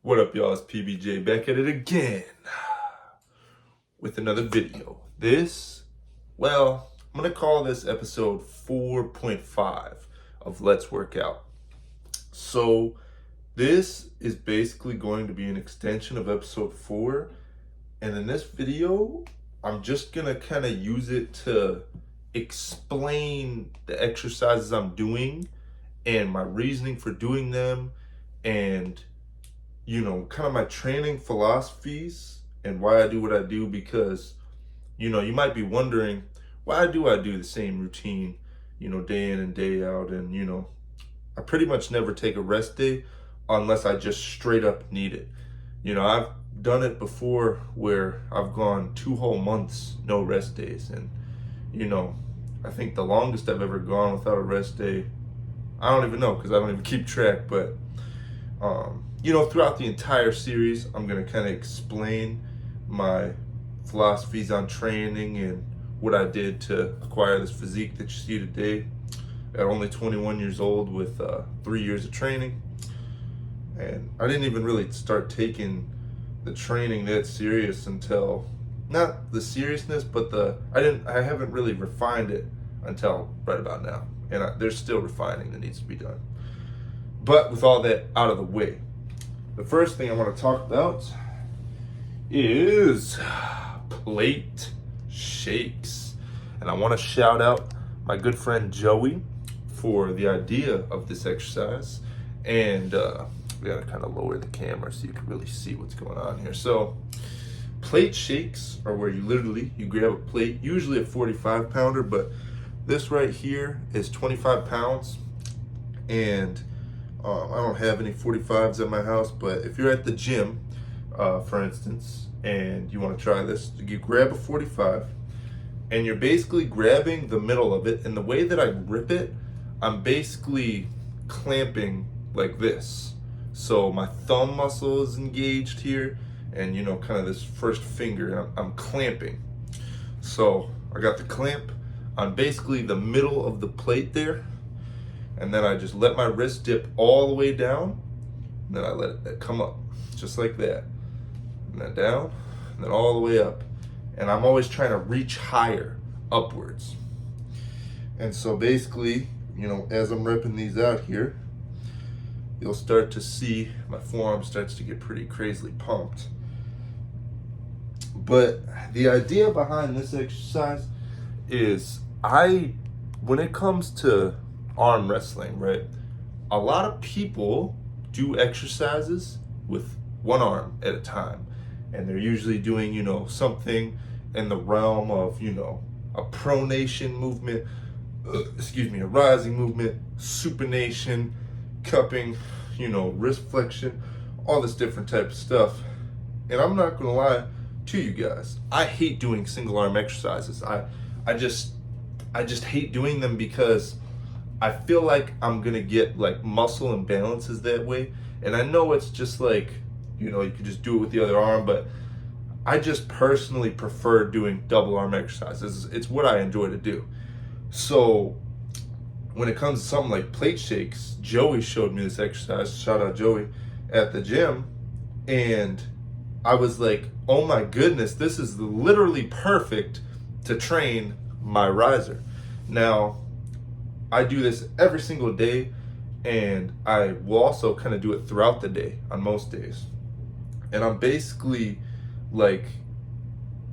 What up, y'all? It's PBJ back at it again with another video. I'm going to call this episode 4.5 of Let's Work Out. So this is basically going to be an extension of episode 4. And in this video, I'm just going to kind of use it to explain the exercises I'm doing and my reasoning for doing them, and kind of my training philosophies and why I do what I do. Because you might be wondering, why do I do the same routine day in and day out? And I pretty much never take a rest day unless I just straight up need it. I've done it before where I've gone 2 whole months no rest days, and I think the longest I've ever gone without a rest day, I don't even know, because I don't even keep track. But throughout the entire series, I'm going to kind of explain my philosophies on training and what I did to acquire this physique that you see today at only 21 years old with 3 years of training. And I didn't even really start taking the training that serious until, not the seriousness, but I haven't really refined it until right about now. And there's still refining that needs to be done. But with all that out of the way, the first thing I want to talk about is plate shakes. And I want to shout out my good friend Joey for the idea of this exercise. And we got to kind of lower the camera so you can really see what's going on here. So plate shakes are where you grab a plate, usually a 45 pounder, but this right here is 25 pounds. And I don't have any 45s at my house, but if you're at the gym, for instance, and you want to try this, you grab a 45 and you're basically grabbing the middle of it. And the way that I grip it, I'm basically clamping like this. So my thumb muscle is engaged here, and kind of this first finger, I'm clamping. So I got the clamp on basically the middle of the plate there. And then I just let my wrist dip all the way down, and then I let it come up, just like that. And then down, and then all the way up. And I'm always trying to reach higher, upwards. And so basically, as I'm ripping these out here, you'll start to see my forearm starts to get pretty crazily pumped. But the idea behind this exercise is when it comes to arm wrestling, right? A lot of people do exercises with one arm at a time, and they're usually doing, something in the realm of, a pronation movement, a rising movement, supination, cupping, wrist flexion, all this different type of stuff. And I'm not gonna lie to you guys, I hate doing single arm exercises. I just hate doing them because I feel like I'm gonna get like muscle imbalances that way. And I know it's just like, you can just do it with the other arm, but I just personally prefer doing double arm exercises. It's what I enjoy to do. So when it comes to something like plate shakes, Joey showed me this exercise, shout out Joey, at the gym. And I was like, oh my goodness, this is literally perfect to train my riser. Now, I do this every single day, and I will also kind of do it throughout the day on most days. And I'm basically like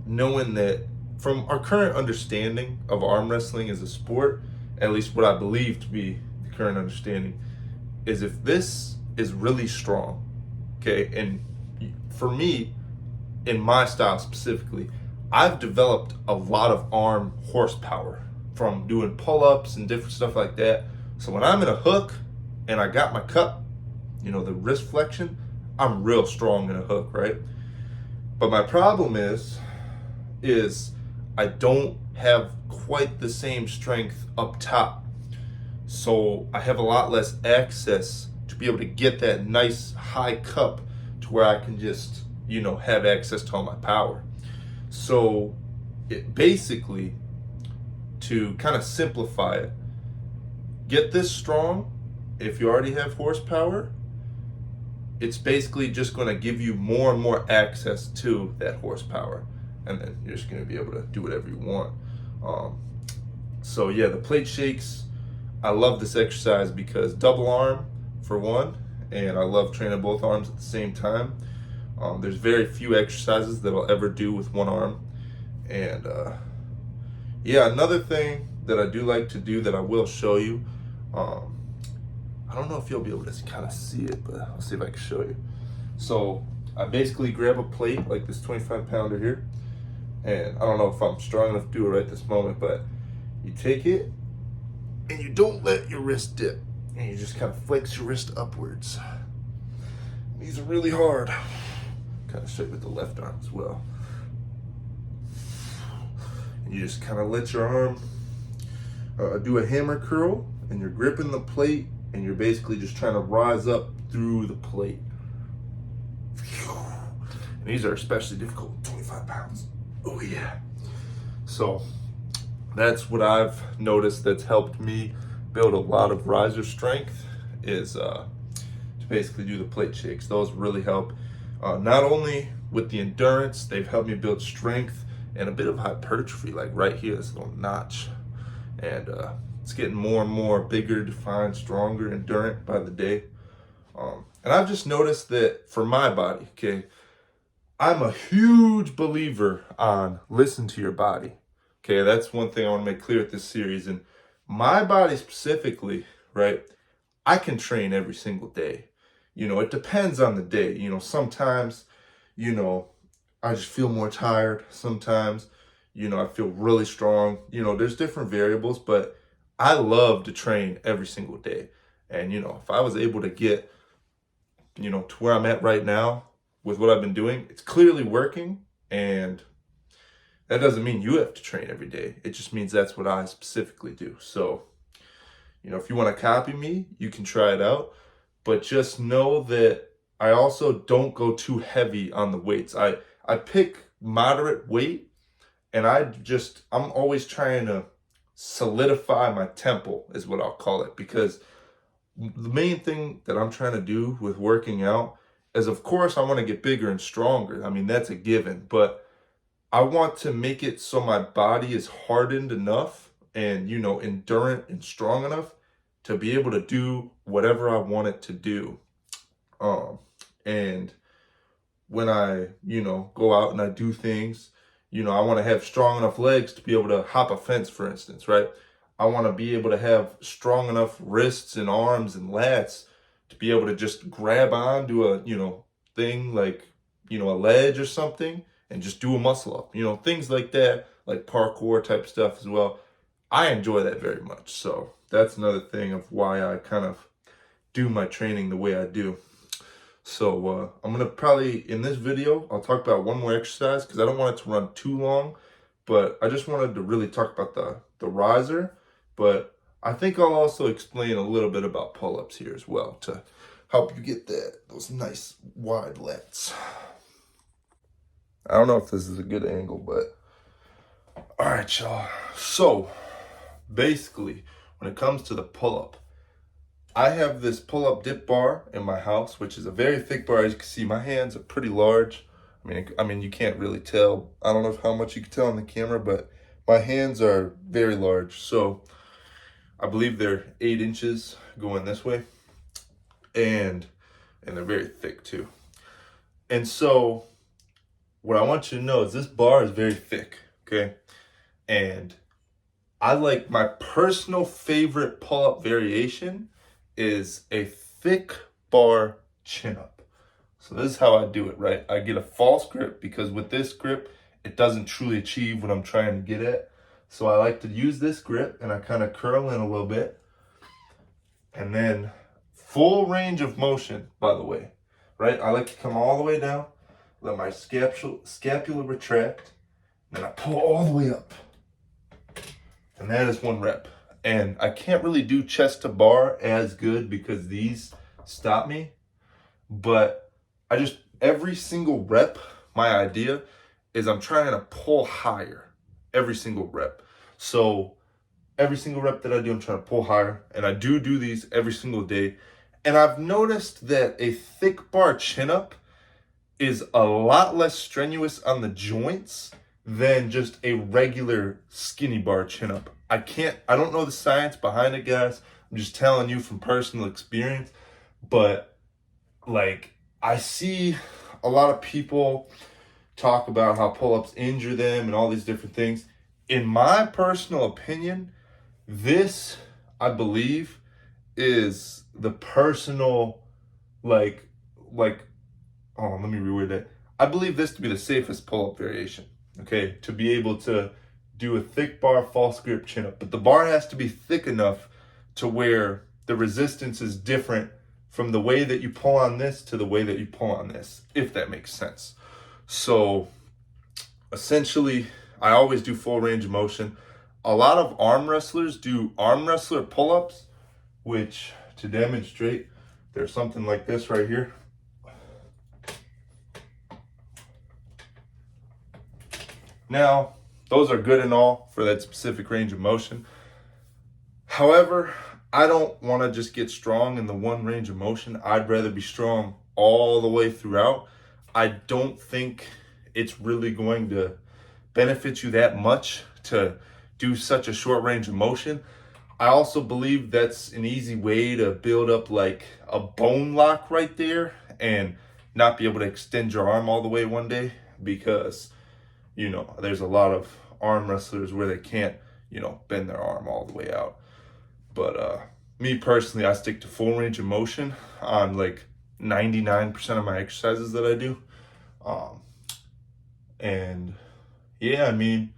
knowing that from our current understanding of arm wrestling as a sport, at least what I believe to be the current understanding, is if this is really strong, okay, and for me, in my style specifically, I've developed a lot of arm horsepower from doing pull-ups and different stuff like that. So when I'm in a hook and I got my cup, the wrist flexion, I'm real strong in a hook, right? But my problem is I don't have quite the same strength up top. So I have a lot less access to be able to get that nice high cup to where I can just, have access to all my power. So it basically, to kind of simplify it, get this strong if you already have horsepower, it's basically just going to give you more and more access to that horsepower, and then you're just going to be able to do whatever you want. So yeah, the plate shakes, I love this exercise because double arm for one, and I love training both arms at the same time. There's very few exercises that I'll ever do with one arm. And yeah, another thing that I do like to do that I will show you, I don't know if you'll be able to kind of see it, but I'll see if I can show you. So I basically grab a plate like this 25-pounder here, and I don't know if I'm strong enough to do it right this moment, but you take it and you don't let your wrist dip, and you just kind of flex your wrist upwards. These are really hard. Kind of straight with the left arm as well. And you just kind of let your arm do a hammer curl, and you're gripping the plate, and you're basically just trying to rise up through the plate. And these are especially difficult, 25 pounds. Oh yeah. So that's what I've noticed that's helped me build a lot of riser strength, is to basically do the plate shakes. Those really help. Not only with the endurance, they've helped me build strength and a bit of hypertrophy, like right here, this little notch. And it's getting more and more bigger, defined, stronger, endurant by the day. And I've just noticed that for my body, okay, I'm a huge believer on listen to your body. Okay, that's one thing I want to make clear with this series. And my body specifically, right, I can train every single day. You know, it depends on the day. You know, sometimes, you know, I just feel more tired. Sometimes, you know, I feel really strong. You know, there's different variables, but I love to train every single day. And, you know, if I was able to get, you know, to where I'm at right now with what I've been doing, it's clearly working. And that doesn't mean you have to train every day. It just means that's what I specifically do. So, you know, if you want to copy me, you can try it out. But just know that I also don't go too heavy on the weights. I pick moderate weight, and I'm always trying to solidify my temple, is what I'll call it. Because the main thing that I'm trying to do with working out is, of course, I want to get bigger and stronger. I mean, that's a given. But I want to make it so my body is hardened enough and, you know, endurant and strong enough to be able to do whatever I want it to do. And when I, you know, go out and I do things, you know, I want to have strong enough legs to be able to hop a fence, for instance, right? I want to be able to have strong enough wrists and arms and lats to be able to just grab onto a, you know, thing like, you know, a ledge or something and just do a muscle up, you know, things like that, like parkour type stuff as well. I enjoy that very much. So that's another thing of why I kind of do my training the way I do. So I'm going to probably, in this video, I'll talk about one more exercise because I don't want it to run too long, but I just wanted to really talk about the riser. But I think I'll also explain a little bit about pull-ups here as well to help you get those nice wide lats. I don't know if this is a good angle, but all right, y'all. So basically, when it comes to the pull-up, I have this pull-up dip bar in my house, which is a very thick bar. As you can see, my hands are pretty large. I mean, you can't really tell. I don't know how much you can tell on the camera, but my hands are very large. So I believe they're 8 inches going this way, and they're very thick too. And so what I want you to know is this bar is very thick, okay? And I like, my personal favorite pull-up variation is a thick bar chin-up. So this is how I do it, right? I get a false grip because with this grip, it doesn't truly achieve what I'm trying to get at. So I like to use this grip and I kind of curl in a little bit. And then full range of motion, by the way, right? I like to come all the way down, let my scapula retract, and then I pull all the way up. And that is 1 rep. And I can't really do chest to bar as good because these stop me. But every single rep, my idea is I'm trying to pull higher every single rep. So every single rep that I do, I'm trying to pull higher. And I do these every single day. And I've noticed that a thick bar chin-up is a lot less strenuous on the joints than just a regular skinny bar chin-up. I don't know the science behind it, guys. I'm just telling you from personal experience. But like, I see a lot of people talk about how pull-ups injure them and all these different things. In my personal opinion, this, I believe, is the personal, like, oh, let me reword that. I believe this to be the safest pull-up variation, okay? To be able to do a thick bar false grip chin-up. But the bar has to be thick enough to where the resistance is different from the way that you pull on this to the way that you pull on this, if that makes sense. So essentially, I always do full range of motion. A lot of arm wrestlers do arm wrestler pull-ups, which, to demonstrate, there's something like this right here. Now, those are good and all for that specific range of motion. However, I don't want to just get strong in the one range of motion. I'd rather be strong all the way throughout. I don't think it's really going to benefit you that much to do such a short range of motion. I also believe that's an easy way to build up like a bone lock right there and not be able to extend your arm all the way one day, because, you know, there's a lot of arm wrestlers where they can't, you know, bend their arm all the way out. But me personally, I stick to full range of motion on like 99% of my exercises that I do. And yeah, I mean,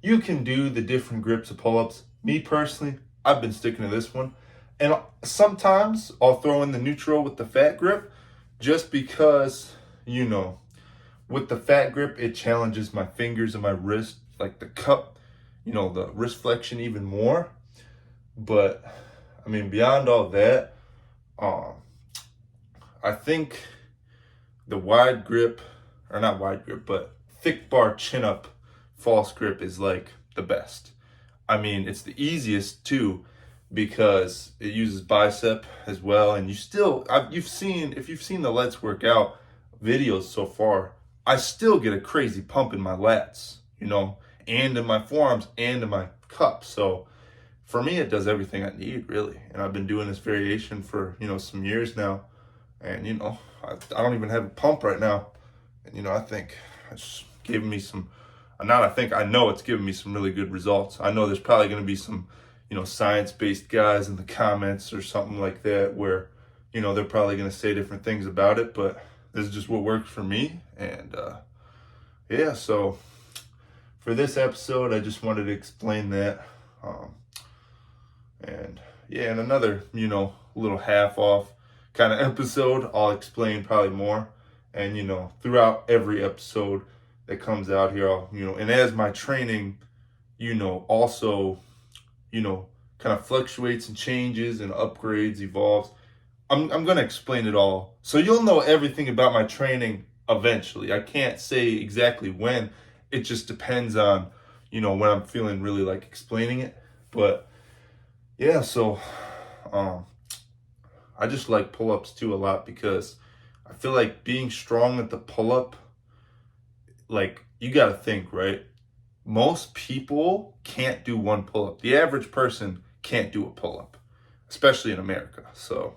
you can do the different grips of pull-ups. Me personally, I've been sticking to this one. And sometimes I'll throw in the neutral with the fat grip just because, you know, with the fat grip, it challenges my fingers and my wrist, like the cup, you know, the wrist flexion even more. But I mean, beyond all that, I think the wide grip, or not wide grip, but thick bar chin up false grip is like the best. I mean, it's the easiest too, because it uses bicep as well. And if you've seen the Let's Work Out videos so far, I still get a crazy pump in my lats, you know, and in my forearms and in my cup. So for me, it does everything I need, really. And I've been doing this variation for, you know, some years now. And, you know, I don't even have a pump right now. And, you know, I think it's giving me some, I know it's giving me some really good results. I know there's probably going to be some, you know, science-based guys in the comments or something like that where, you know, they're probably going to say different things about it. But this is just what works for me. And, yeah, so for this episode, I just wanted to explain that. And yeah, in another, you know, little half off kind of episode, I'll explain probably more. And, you know, throughout every episode that comes out here, I'll, you know, and as my training, you know, also, you know, kind of fluctuates and changes and upgrades, evolves, I'm going to explain it all. So you'll know everything about my training eventually. I can't say exactly when. It just depends on, you know, when I'm feeling really like explaining it. But yeah, so I just like pull-ups too a lot, because I feel like being strong at the pull-up, like, you got to think, right? Most people can't do one pull-up. The average person can't do a pull-up, especially in America. So,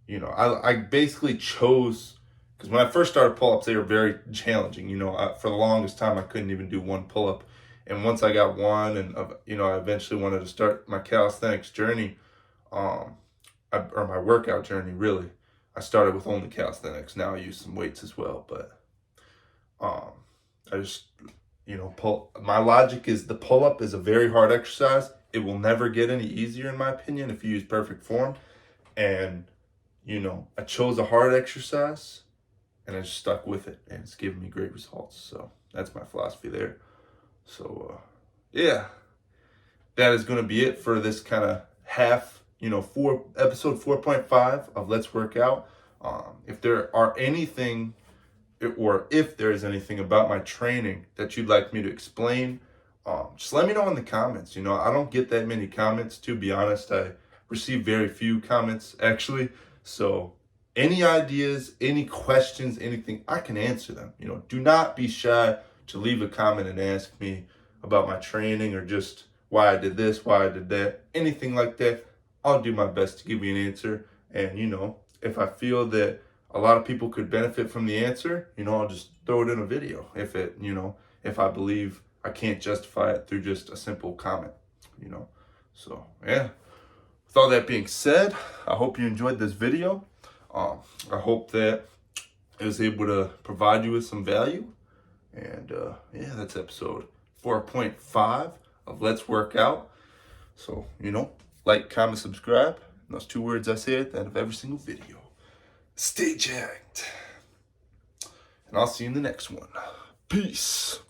you know, I basically chose, because when I first started pull-ups, they were very challenging. You know, for the longest time, I couldn't even do one pull-up. And once I got one, and, you know, I eventually wanted to start my calisthenics journey, or my workout journey, really. I started with only calisthenics. Now I use some weights as well. But I just, you know, my logic is the pull-up is a very hard exercise. It will never get any easier, in my opinion, if you use perfect form. And, you know, I chose a hard exercise, and I just stuck with it, and it's given me great results. So that's my philosophy there. So, yeah, that is going to be it for this kind of half, you know, episode 4.5 of Let's Work Out. If there is anything about my training that you'd like me to explain, just let me know in the comments. You know, I don't get that many comments, to be honest. I receive very few comments actually. So any ideas, any questions, anything, I can answer them. You know, do not be shy to leave a comment and ask me about my training or just why I did this, why I did that, anything like that. I'll do my best to give you an answer. And, you know, if I feel that a lot of people could benefit from the answer, you know, I'll just throw it in a video if it, you know, if I believe I can't justify it through just a simple comment, you know. So, yeah. With all that being said, I hope you enjoyed this video. I hope that I was able to provide you with some value. And yeah, that's episode 4.5 of Let's Work Out. So, you know, like, comment, subscribe. And those 2 words I say at the end of every single video. Stay jacked. And I'll see you in the next one. Peace.